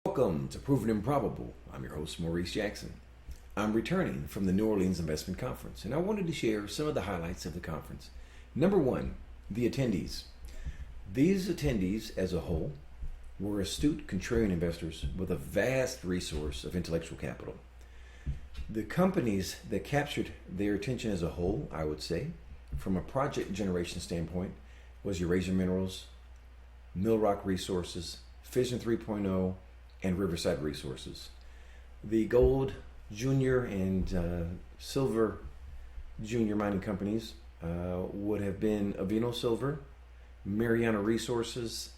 Welcome to Proven and Probable. I'm your host, Maurice Jackson. I'm returning from the New Orleans Investment Conference, and I wanted to share some of the highlights of the conference. Number one, the attendees. These attendees as a whole were astute contrarian investors with a vast resource of intellectual capital. The companies that captured their attention as a whole, I would say, from a project generation standpoint, was Uranium Minerals, Mill Rock Resources, Fission 3.0, and Riverside Resources. The gold junior and silver junior mining companies would have been Avino Silver, Mariana Resources,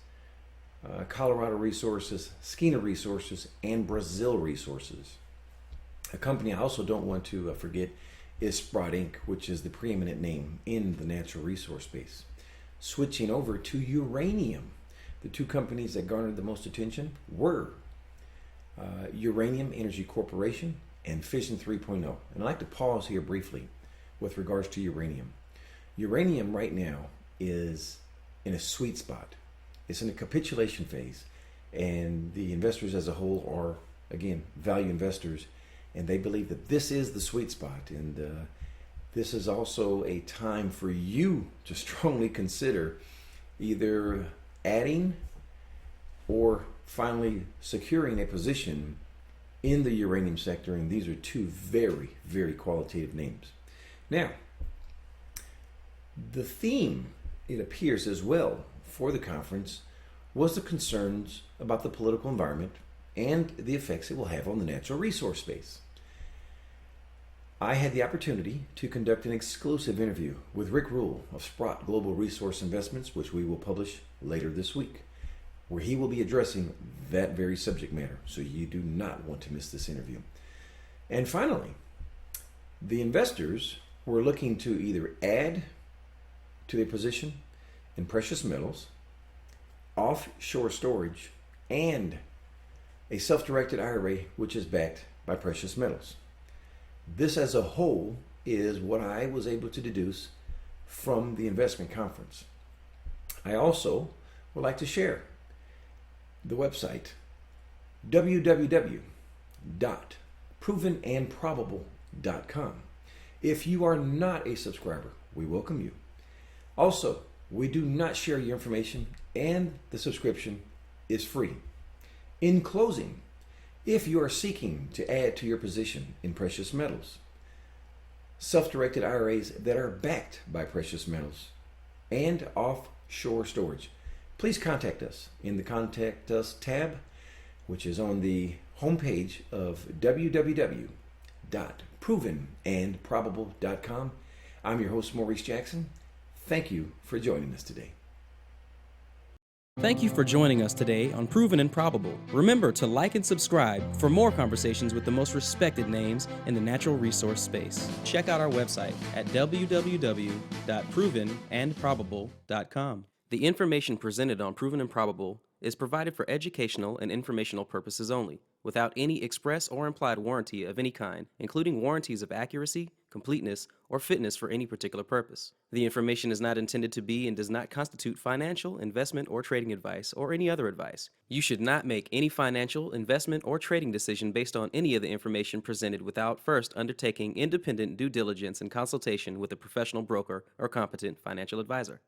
Colorado Resources, Skeena Resources, and Brazil Resources. A company I also don't want to forget is Sprott Inc., which is the preeminent name in the natural resource space. Switching over to uranium, the two companies that garnered the most attention were Uranium Energy Corporation and Fission 3.0. And I'd like to pause here briefly with regards to uranium. Uranium right now is in a sweet spot. It's in a capitulation phase, and the investors as a whole are, again, value investors, and they believe that this is the sweet spot. And this is also a time for you to strongly consider either adding or finally securing a position in the uranium sector, and these are two very, very qualitative names. Now, the theme, it appears as well, for the conference was the concerns about the political environment and the effects it will have on the natural resource space. I had the opportunity to conduct an exclusive interview with Rick Rule of Sprott Global Resource Investments, which we will publish later this week, where he will be addressing that very subject matter. So you do not want to miss this interview. And finally, the investors were looking to either add to their position in precious metals, offshore storage, and a self-directed IRA which is backed by precious metals. This as a whole is what I was able to deduce from the investment conference. I also would like to share the website www.provenandprobable.com. If you are not a subscriber, we welcome you. Also, we do not share your information, and the subscription is free. In closing, if you are seeking to add to your position in precious metals, self-directed IRAs that are backed by precious metals, and offshore storage, please contact us in the Contact Us tab, which is on the homepage of www.provenandprobable.com. I'm your host, Maurice Jackson. Thank you for joining us today. Thank you for joining us today on Proven and Probable. Remember to like and subscribe for more conversations with the most respected names in the natural resource space. Check out our website at www.provenandprobable.com. The information presented on Proven and Probable is provided for educational and informational purposes only, without any express or implied warranty of any kind, including warranties of accuracy, completeness, or fitness for any particular purpose. The information is not intended to be and does not constitute financial, investment, or trading advice or any other advice. You should not make any financial, investment, or trading decision based on any of the information presented without first undertaking independent due diligence and consultation with a professional broker or competent financial advisor.